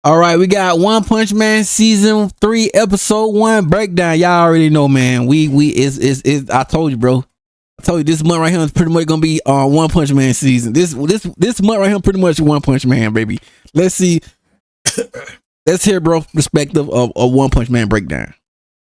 All right, we got One Punch Man season 3, episode 1 breakdown. Y'all already know, man. It's I told you, bro. I told you this month right here is pretty much gonna be One Punch Man season. This month right here pretty much One Punch Man, baby. Let's see. Let's hear, bro, perspective of One Punch Man breakdown.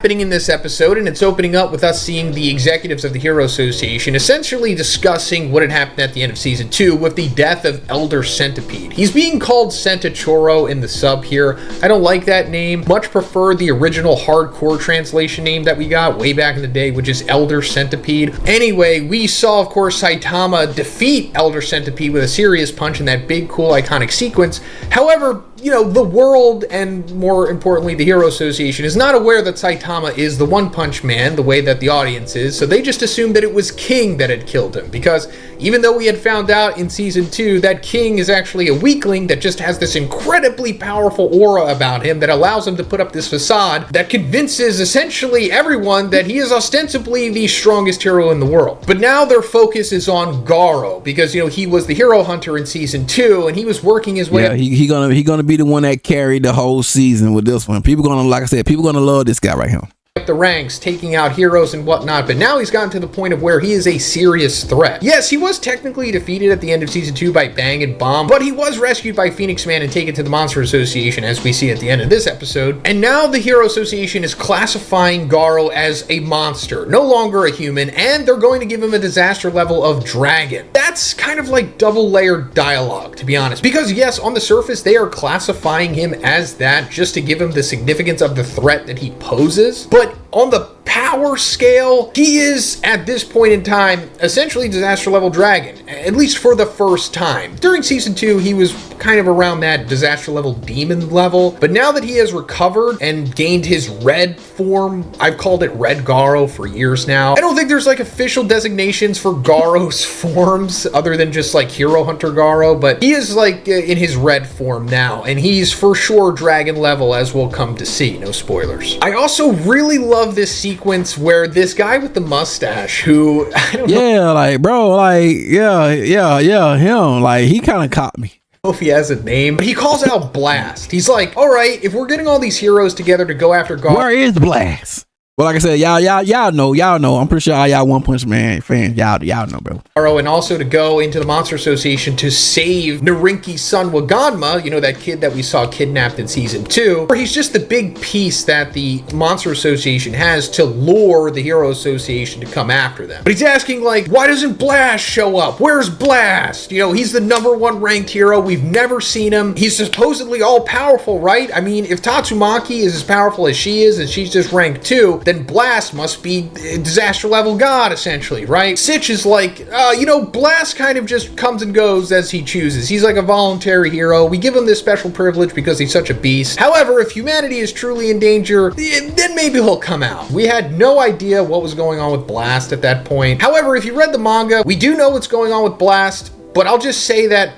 Happening in this episode, and it's opening up with us seeing the executives of the Hero Association essentially discussing what had happened at the end of season 2 with the death of Elder Centipede. He's being called Centichoro in the sub here. I don't like that name. Much prefer the original hardcore translation name that we got way back in the day, which is Elder Centipede. Anyway, we saw, of course, Saitama defeat Elder Centipede with a serious punch in that big, cool, iconic sequence. However, you know, the world, and more importantly, the Hero Association, is not aware that Saitama is the One Punch Man the way that the audience is, so they just assumed that it was King that had killed him, because even though we had found out in Season 2 that King is actually a weakling that just has this incredibly powerful aura about him that allows him to put up this facade that convinces essentially everyone that he is ostensibly the strongest hero in the world. But now their focus is on Garo, because, you know, he was the hero hunter in Season 2, and he was working his way up. He gonna be the one that carried the whole season with this one. People gonna, like I said, people gonna love this guy right here. Up the ranks, taking out heroes and whatnot, but now he's gotten to the point of where he is a serious threat. Yes, he was technically defeated at the end of Season 2 by Bang and Bomb, but he was rescued by Phoenix Man and taken to the Monster Association, as we see at the end of this episode. And now the Hero Association is classifying Garo as a monster, no longer a human, and they're going to give him a disaster level of dragon. That's kind of like double-layered dialogue, to be honest, because yes, on the surface, they are classifying him as that just to give him the significance of the threat that he poses, but on the power scale, he is, at this point in time, essentially disaster level dragon, at least for the first time. During Season 2, he was kind of around that disaster level demon level, but now that he has recovered and gained his red form, I've called it Red Garo for years now. I don't think there's like official designations for Garo's forms other than just like Hero Hunter Garo, but he is like in his red form now, and he's for sure dragon level, as we'll come to see. No spoilers. I also really love this sequence where this guy with the mustache, who I don't know. Yeah, like, bro, like, yeah, him. Like, he kind of caught me. If he has a name, but he calls out Blast. He's like, all right, if we're getting all these heroes together to go after Garo. Where is Blast? Well, like I said, y'all know. I'm pretty sure all y'all One Punch Man fans, y'all know, bro. And also to go into the Monster Association to save Narinki's son Waganma, you know, that kid that we saw kidnapped in Season 2, where he's just the big piece that the Monster Association has to lure the Hero Association to come after them. But he's asking, like, why doesn't Blast show up? Where's Blast? You know, he's the #1 ranked hero. We've never seen him. He's supposedly all powerful, right? I mean, if Tatsumaki is as powerful as she is, and she's just ranked 2, then Blast must be disaster level god, essentially, right? Sitch is like, you know, Blast kind of just comes and goes as he chooses. He's like a voluntary hero. We give him this special privilege because he's such a beast. However, if humanity is truly in danger, then maybe he'll come out. We had no idea what was going on with Blast at that point. However, if you read the manga, we do know what's going on with Blast, but I'll just say that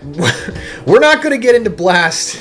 we're not going to get into Blast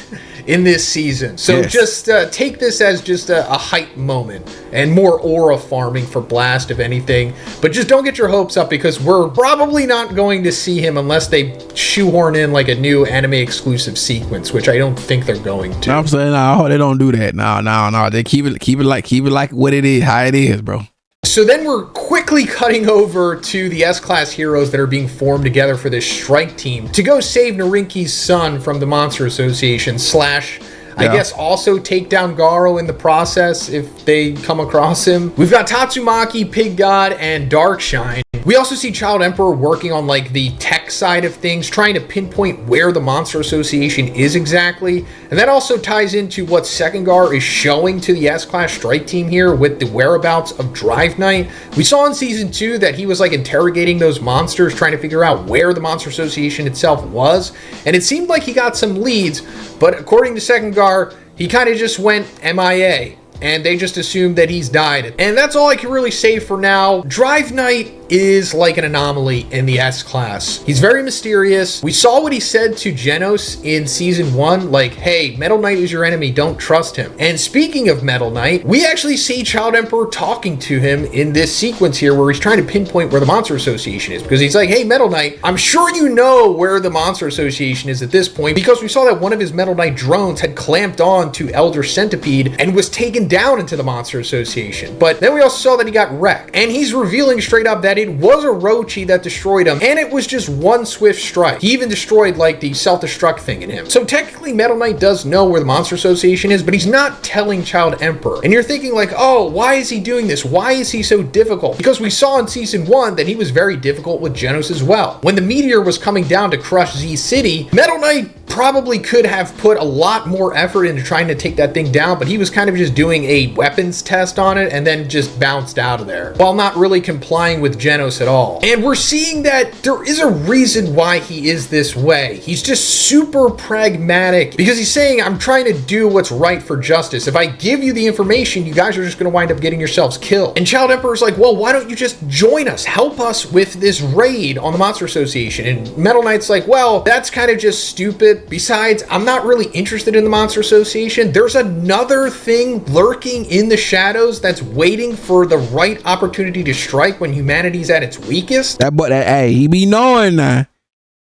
in this season. So yes, just take this as just a hype moment and more aura farming for Blast, if anything. But just don't get your hopes up, because we're probably not going to see him unless they shoehorn in like a new anime exclusive sequence, which I don't think they're going to. I'm saying, no, they don't do that. No. They keep it like what it is, how it is, bro. So then we're quickly cutting over to the S-Class heroes that are being formed together for this strike team to go save Narinki's son from the Monster Association / I guess also take down Garo in the process if they come across him. We've got Tatsumaki, Pig God, and Darkshine. We also see Child Emperor working on like the tech side of things, trying to pinpoint where the Monster Association is exactly. And that also ties into what Sekengar is showing to the S-Class strike team here with the whereabouts of Drive Knight. We saw in Season 2 that he was like interrogating those monsters, trying to figure out where the Monster Association itself was. And it seemed like he got some leads, but according to Sekengar, he kind of just went MIA. And they just assumed that he's died. And that's all I can really say for now. Drive Knight, is like an anomaly in the S class. He's very mysterious. We saw what he said to Genos in season 1, like, hey, Metal Knight is your enemy, don't trust him. And speaking of Metal Knight, we actually see Child Emperor talking to him in this sequence here where he's trying to pinpoint where the Monster Association is, because he's like, hey, Metal Knight, I'm sure you know where the Monster Association is at this point, because we saw that one of his Metal Knight drones had clamped on to Elder Centipede and was taken down into the Monster Association. But then we also saw that he got wrecked, and he's revealing straight up that it was Orochi that destroyed him, and it was just one swift strike. He even destroyed like the self-destruct thing in him. So technically Metal Knight does know where the Monster Association is, but he's not telling Child Emperor. And you're thinking like, oh, why is he doing this? Why is he so difficult? Because we saw in season 1 that he was very difficult with Genos as well. When the meteor was coming down to crush Z City, Metal Knight probably could have put a lot more effort into trying to take that thing down, but he was kind of just doing a weapons test on it and then just bounced out of there while not really complying with Genos at all. And we're seeing that there is a reason why he is this way. He's just super pragmatic because he's saying, I'm trying to do what's right for justice. If I give you the information, you guys are just going to wind up getting yourselves killed. And Child Emperor's like, well, why don't you just join us? Help us with this raid on the Monster Association. And Metal Knight's like, well, that's kind of just stupid. Besides, I'm not really interested in the Monster Association. There's another thing lurking in the shadows that's waiting for the right opportunity to strike when humanity's at its weakest. Hey, he be knowing now.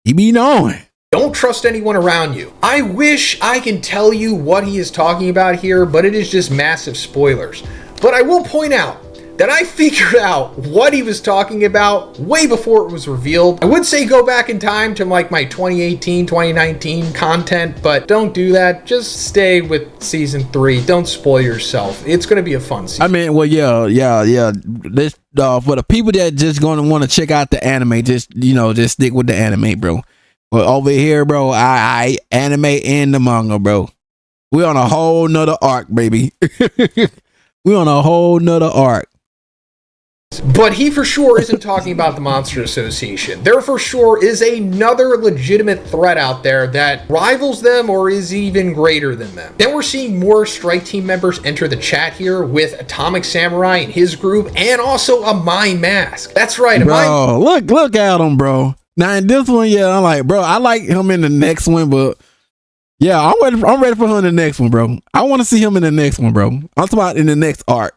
He be knowing. Don't trust anyone around you. I wish I can tell you what he is talking about here, but it is just massive spoilers. But I will point out that I figured out what he was talking about way before it was revealed. I would say go back in time to like my 2018, 2019 content, but don't do that. Just stay with season 3. Don't spoil yourself. It's going to be a fun season. I mean, well, yeah. This for the people that just going to want to check out the anime, just stick with the anime, bro. But over here, bro, I anime and the manga, bro. We're on a whole nother arc, baby. We're on a whole nother arc. But he for sure isn't talking about the Monster Association. There for sure is another legitimate threat out there that rivals them or is even greater than them. Then we're seeing more Strike Team members enter the chat here with Atomic Samurai and his group, and also a Mind Mask. That's right, bro. Look at him, bro. Now in this one, yeah, I'm like, bro, I like him in the next one, but yeah, I'm ready for him in the next one, bro. I want to see him in the next one, bro. I'm talking about in the next arc.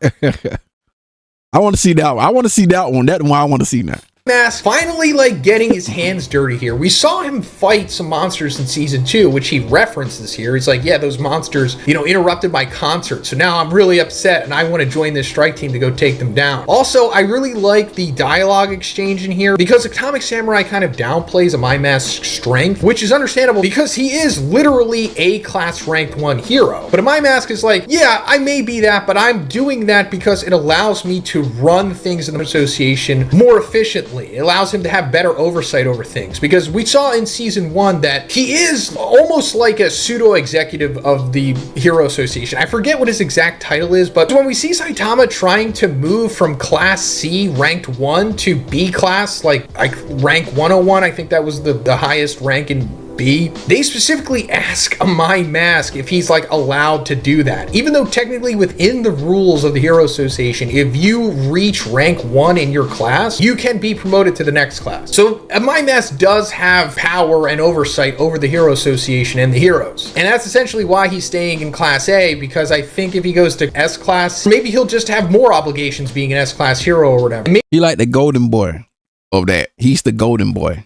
I want to see that one. I want to see that one. That one I want to see now. Mask finally like getting his hands dirty here. We saw him fight some monsters in season 2, which he references here. He's like, yeah, those monsters, interrupted my concert. So now I'm really upset and I want to join this strike team to go take them down. Also, I really like the dialogue exchange in here because Atomic Samurai kind of downplays a My Mask's strength, which is understandable because he is literally a class ranked 1 hero. But a My Mask is like, yeah, I may be that, but I'm doing that because it allows me to run things in the association more efficiently. It allows him to have better oversight over things because we saw in season 1 that he is almost like a pseudo executive of the Hero Association. I forget what his exact title is, but when we see Saitama trying to move from class C ranked 1 to B class, like rank 101, I think that was the highest rank in B, they specifically ask a Mind Mask if he's like allowed to do that. Even though technically within the rules of the Hero Association, if you reach rank 1 in your class, you can be promoted to the next class. So a Mind Mask does have power and oversight over the Hero Association and the heroes. And that's essentially why he's staying in class A, because I think if he goes to S class, maybe he'll just have more obligations being an S class hero or whatever. He like the golden boy of that. He's the golden boy.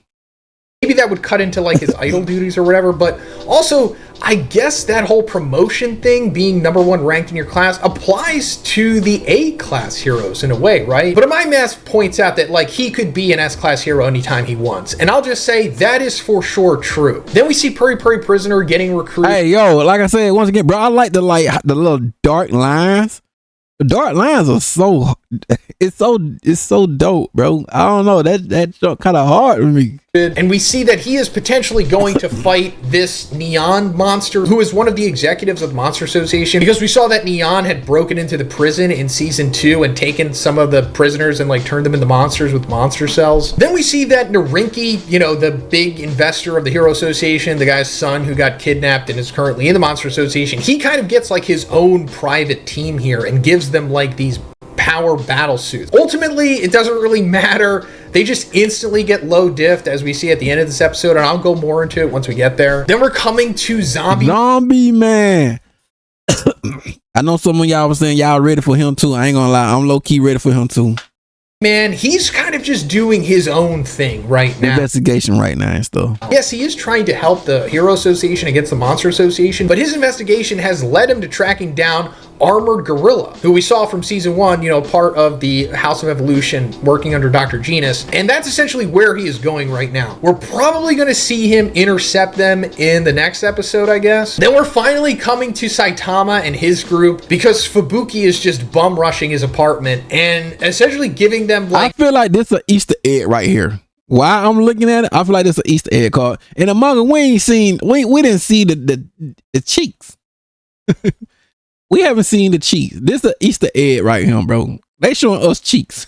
Maybe that would cut into like his idol duties or whatever, but also I guess that whole promotion thing, being number 1 ranked in your class, applies to the A class heroes in a way, right? But My Mask points out that like he could be an S class hero anytime he wants, and I'll just say that is for sure true. Then we see Puri Puri Prisoner getting recruited. Hey yo, like I said once again, bro, I like the little dark lines. The dark lines are it's so dope, bro. I don't know, that's kind of hard for me. And we see that he is potentially going to fight this Neon monster, who is one of the executives of the Monster Association, because we saw that Neon had broken into the prison in season 2 and taken some of the prisoners and like turned them into monsters with monster cells. Then we see that Narinki, the big investor of the Hero Association, the guy's son who got kidnapped and is currently in the Monster Association, he kind of gets like his own private team here and gives them like these power battle suits. Ultimately, it doesn't really matter. They just instantly get low diffed, as we see at the end of this episode, and I'll go more into it once we get there. Then we're coming to Zombie Man. I know some of y'all was saying y'all ready for him too. I ain't gonna lie, I'm low-key ready for him too. Man, he's kind of just doing his own thing right now. Investigation right now and stuff. Yes, he is trying to help the Hero Association against the Monster Association, but his investigation has led him to tracking down Armored Gorilla, who we saw from season 1, part of the House of Evolution, working under Dr. Genus, and that's essentially where he is going right now. We're probably going to see him intercept them in the next episode, I guess. Then we're finally coming to Saitama and his group, because Fubuki is just bum rushing his apartment and essentially giving them I feel like this is an Easter egg right here. While I'm looking at it, I feel like this is an Easter egg card. In the manga, we didn't see the cheeks. We haven't seen the cheeks. This is an Easter egg right here, bro. They showing us cheeks.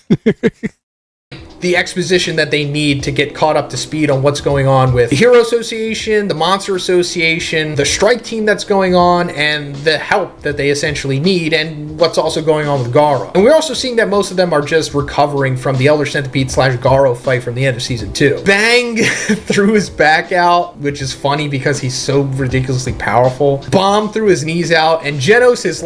The exposition that they need to get caught up to speed on what's going on with the Hero Association, the Monster Association, the strike team that's going on, and the help that they essentially need, and what's also going on with Garo. And we're also seeing that most of them are just recovering from the Elder Centipede / Garo fight from the end of season 2. Bang threw his back out, which is funny because he's so ridiculously powerful. Bomb threw his knees out, and Genos is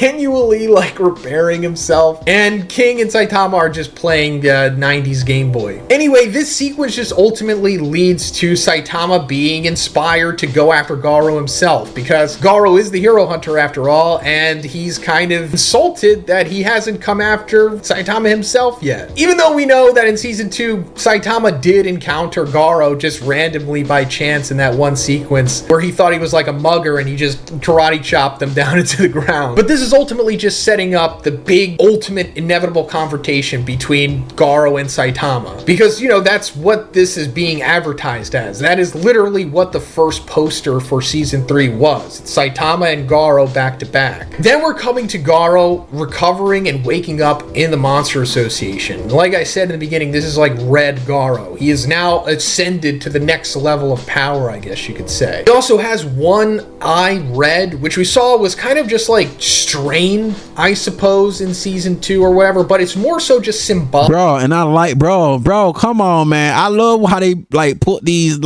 manually repairing himself, and King and Saitama are just playing 90s Game Boy. Anyway, this sequence just ultimately leads to Saitama being inspired to go after Garo himself, because Garo is the hero hunter after all, and he's kind of insulted that he hasn't come after Saitama himself yet. Even though we know that in season 2, Saitama did encounter Garo just randomly by chance in that one sequence where he thought he was like a mugger and he just karate chopped them down into the ground. But this is ultimately just setting up the big, ultimate, inevitable confrontation between Garo and Saitama, because that's what this is being advertised as. That is literally what the first poster for season 3 was. It's Saitama and Garo back to back. Then we're coming to Garo recovering and waking up in the Monster Association. Like I said in the beginning, this is like Red Garo. He is now ascended to the next level of power, I guess you could say. He also has one eye red, which we saw was kind of just strain, I suppose, in season 2 or whatever, but it's more so just symbolic. Bro, and I bro, come on, man. I love how they put these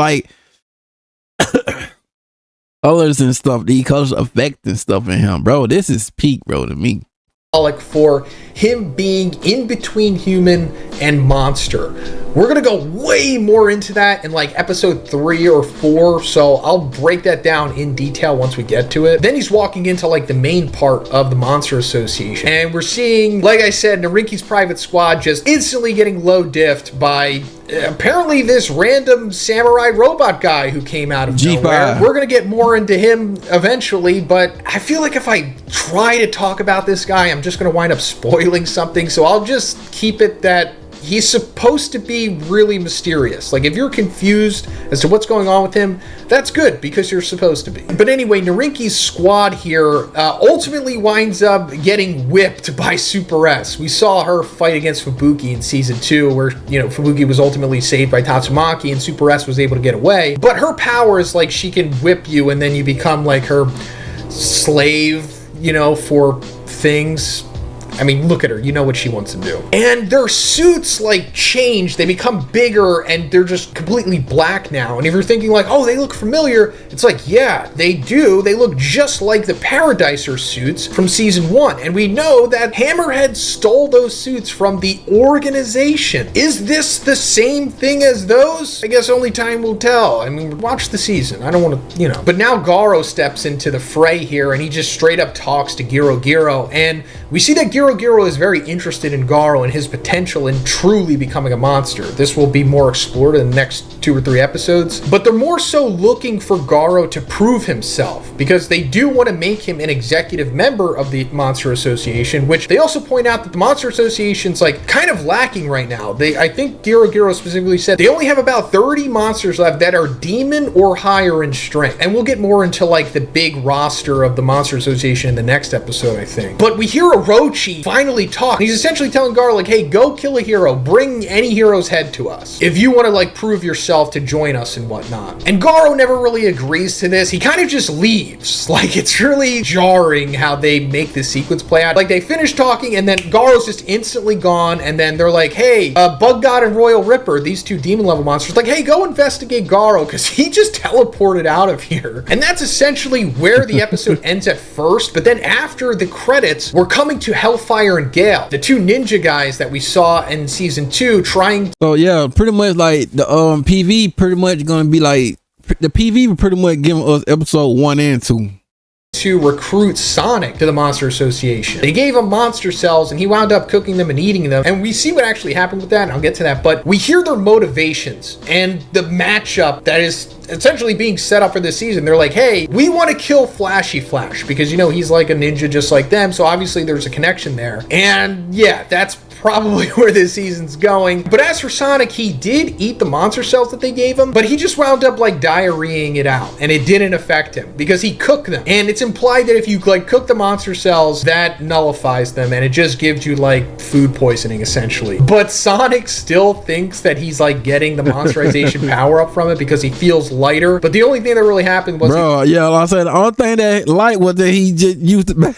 colors and stuff, the colors effect and stuff in him, bro. This is peak, bro, to me. For him being in between human and monster. We're gonna go way more into that in episode 3 or 4, so I'll break that down in detail once we get to it. Then he's walking into the main part of the Monster Association, and we're seeing, like I said, Narinki's private squad just instantly getting low diffed by apparently this random samurai robot guy who came out of G5. nowhere. We're gonna get more into him eventually, but I feel like if I try to talk about this guy, I'm just gonna wind up spoiling something, so I'll just keep it that he's supposed to be really mysterious. If you're confused as to what's going on with him, that's good, because you're supposed to be. But anyway, Narinki's squad here ultimately winds up getting whipped by Super S. We saw her fight against Fubuki in season 2, where, Fubuki was ultimately saved by Tatsumaki and Super S was able to get away. But her power is she can whip you and then you become her slave, for things. I mean, look at her. You know what she wants to do. And their suits, change. They become bigger, and they're just completely black now. And if you're thinking, oh, they look familiar, it's yeah, they do. They look just like the Paradiser suits from season 1. And we know that Hammerhead stole those suits from the organization. Is this the same thing as those? I guess only time will tell. I mean, watch the season. I don't want to, But now Garo steps into the fray here, and he just straight up talks to Giro, and we see that Giro is very interested in Garo and his potential in truly becoming a monster. This will be more explored in the next 2 or 3 episodes, but they're more so looking for Garo to prove himself, because they do want to make him an executive member of the Monster Association, which they also point out that the Monster Association's kind of lacking right now. I think Giro specifically said they only have about 30 monsters left that are demon or higher in strength, and we'll get more into the big roster of the Monster Association in the next episode, I think. But we hear Orochi Flashy finally talks. He's essentially telling Garo, like, hey, go kill a hero. Bring any hero's head to us if you want to, like, prove yourself to join us and whatnot. And Garo never really agrees to this. He kind of just leaves. Like, it's really jarring how they make this sequence play out. Like, they finish talking, and then Garo's just instantly gone, and then they're like, hey, Bug God and Royal Ripper, these two demon level monsters, like, hey, go investigate Garo, because he just teleported out of here. And that's essentially where the episode ends at first, but then after the credits, we're coming to Hellfire and Gale, the two ninja guys that we saw in season 2 trying. So yeah, pretty much like the PV pretty much gonna be like the PV pretty much giving us episode 1 and 2 to recruit Sonic to the Monster Association. They gave him monster cells and he wound up cooking them and eating them. And we see what actually happened with that, and I'll get to that. But we hear their motivations and the matchup that is essentially being set up for this season. They're like, hey, we want to kill Flashy Flash because, you know, he's like a ninja just like them. So obviously there's a connection there. And yeah, that's probably where this season's going. But as for Sonic, he did eat the monster cells that they gave him, but he just wound up like diarrheaing it out, and it didn't affect him because he cooked them. And it's implied that if you like cook the monster cells, that nullifies them, and it just gives you like food poisoning essentially. But Sonic still thinks that he's like getting the monsterization power up from it because he feels lighter. But the only thing that really happened was, bro, yeah, like I said, the only thing that light was that he just used it.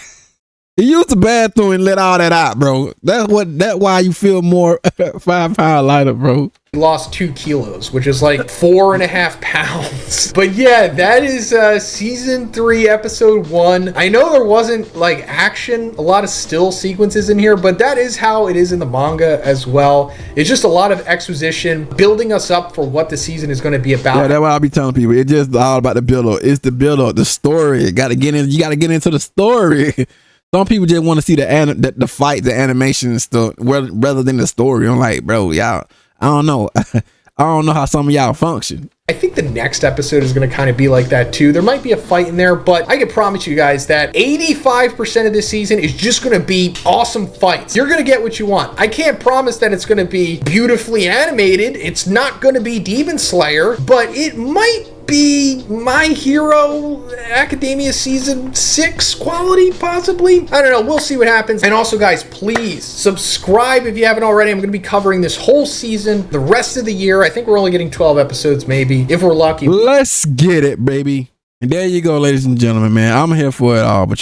He used the bathroom and let all that out, bro. That's why you feel more 5 pounds lighter, bro. he lost 2 kilos, which is like 4.5 pounds. But yeah, that is season 3, episode 1. I know there wasn't like action, a lot of still sequences in here, but that is how it is in the manga as well. It's just a lot of exposition, building us up for what the season is going to be about. Yeah, that's what I'll be telling people. It's just all about the build up. It's the build up, the story. You gotta get into the story. Some people just want to see the fight, the animation and stuff, rather than the story. I'm like, bro, y'all, I don't know. I don't know how some of y'all function. I think the next episode is going to kind of be like that too. There might be a fight in there, but I can promise you guys that 85% of this season is just going to be awesome fights. You're going to get what you want. I can't promise that it's going to be beautifully animated. It's not going to be Demon Slayer, but it might be My Hero Academia season 6 quality, possibly. I don't know. We'll see what happens. And also, guys, please subscribe if you haven't already. I'm going to be covering this whole season, the rest of the year. I think we're only getting 12 episodes, maybe, if we're lucky. Let's get it, baby. And there you go, ladies and gentlemen, man. I'm here for it all, but you